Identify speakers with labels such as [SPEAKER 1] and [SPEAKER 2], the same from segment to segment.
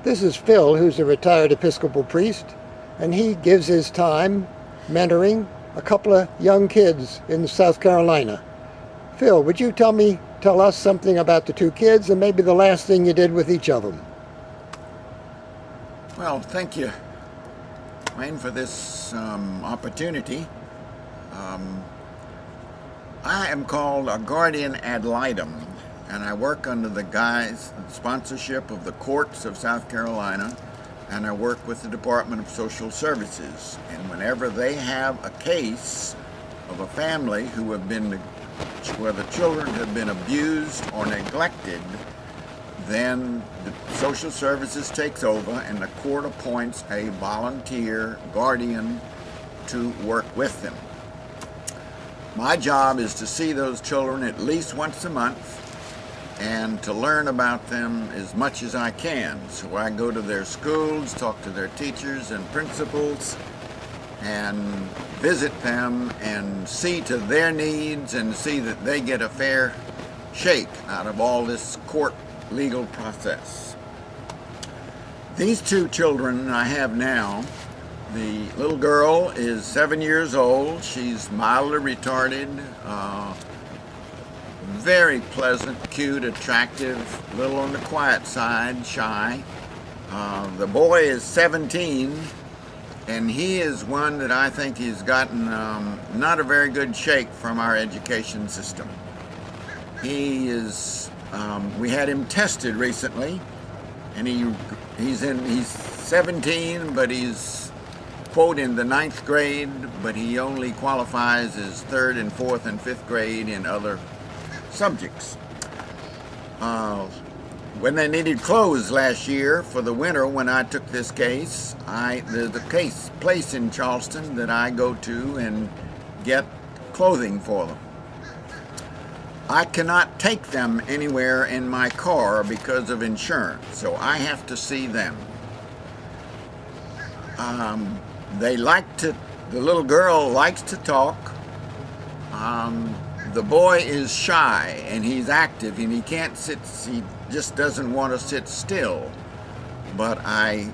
[SPEAKER 1] This is Phil, who's a retired Episcopal priest, and he gives his time mentoring a couple of young kids in South Carolina. Phil, would you tell us something about the two kids and maybe the last thing you did with each of them?
[SPEAKER 2] Well, thank you, Wayne, for this opportunity. I am called a guardian ad litem, and I work under the sponsorship of the courts of South Carolina, and I work with the Department of Social Services. And whenever they have a case of a family where the children have been abused or neglected, then the Social Services takes over and the court appoints a volunteer guardian to work with them. My job is to see those children at least once a month and to learn about them as much as I can. So I go to their schools, talk to their teachers and principals, and visit them and see to their needs and see that they get a fair shake out of all this court legal process. These two children I have now, the little girl is 7 years old. She's mildly retarded, very pleasant, cute, attractive, a little on the quiet side, shy. The boy is 17, and he is one that I think he's gotten not a very good shake from our education system. He is, we had him tested recently, and he's 17, but he's quote in the 9th grade, but he only qualifies as 3rd and 4th and 5th grade in other subjects. When they needed clothes last year for the winter, when I took this case, there's a place in Charleston that I go to and get clothing for them. I cannot take them anywhere in my car because of insurance, so I have to see them. The little girl likes to talk. The boy is shy and he's active and he just doesn't want to sit still. But I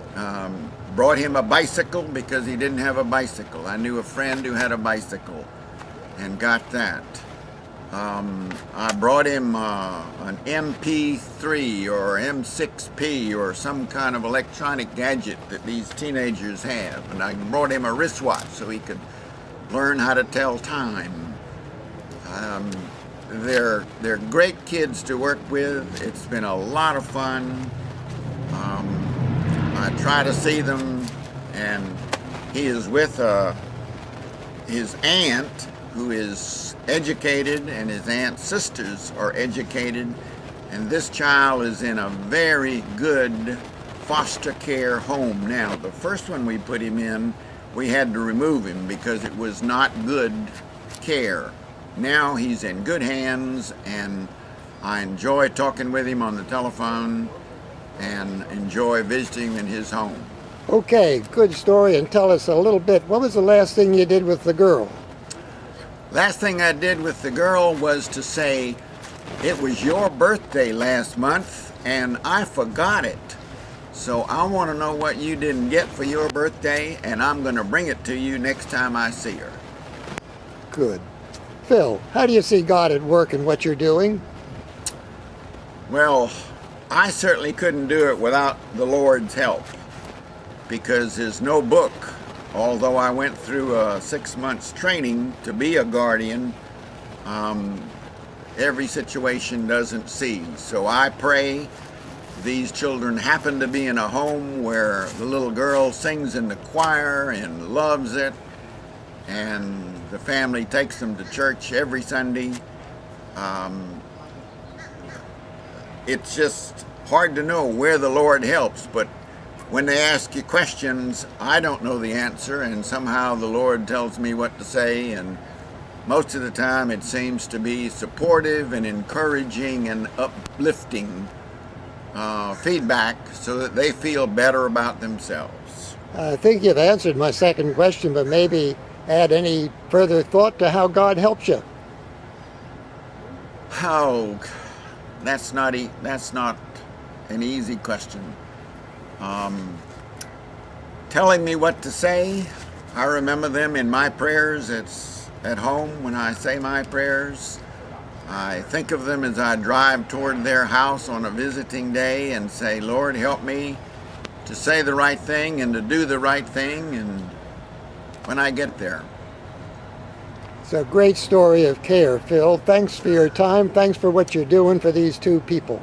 [SPEAKER 2] brought him a bicycle because he didn't have a bicycle. I knew a friend who had a bicycle and got that. I brought him an MP3 or M6P or some kind of electronic gadget that these teenagers have. And I brought him a wristwatch so he could learn how to tell time. They're great kids to work with. It's been a lot of fun. I try to see them, and he is with his aunt, who is educated, and his aunt's sisters are educated, and this child is in a very good foster care home now. The first one we put him in, we had to remove him because it was not good care. Now he's in good hands, and I enjoy talking with him on the telephone and enjoy visiting in his home.
[SPEAKER 1] Okay, good story, and tell us a little bit, what was the last thing you did with the girl?
[SPEAKER 2] Last thing I did with the girl was to say, it was your birthday last month and I forgot it. So I want to know what you didn't get for your birthday, and I'm going to bring it to you next time I see her.
[SPEAKER 1] Good. Phil, how do you see God at work in what you're doing?
[SPEAKER 2] Well, I certainly couldn't do it without the Lord's help, because there's no book. Although I went through a 6 months training to be a guardian, every situation doesn't see. So I pray. These children happen to be in a home where the little girl sings in the choir and loves it, and the family takes them to church every Sunday. It's just hard to know where the Lord helps, but when they ask you questions, I don't know the answer, and somehow the Lord tells me what to say, and most of the time it seems to be supportive and encouraging and uplifting feedback so that they feel better about themselves.
[SPEAKER 1] I think you've answered my second question, but maybe add any further thought to how God helps you.
[SPEAKER 2] Oh, that's not an easy question. telling me what to say. I remember them in my prayers. It's at home when I say my prayers. I think of them as I drive toward their house on a visiting day and say, Lord, help me to say the right thing and to do the right thing, and when I get there.
[SPEAKER 1] It's a great story of care, Phil. Thanks for your time. Thanks for what you're doing for these two people.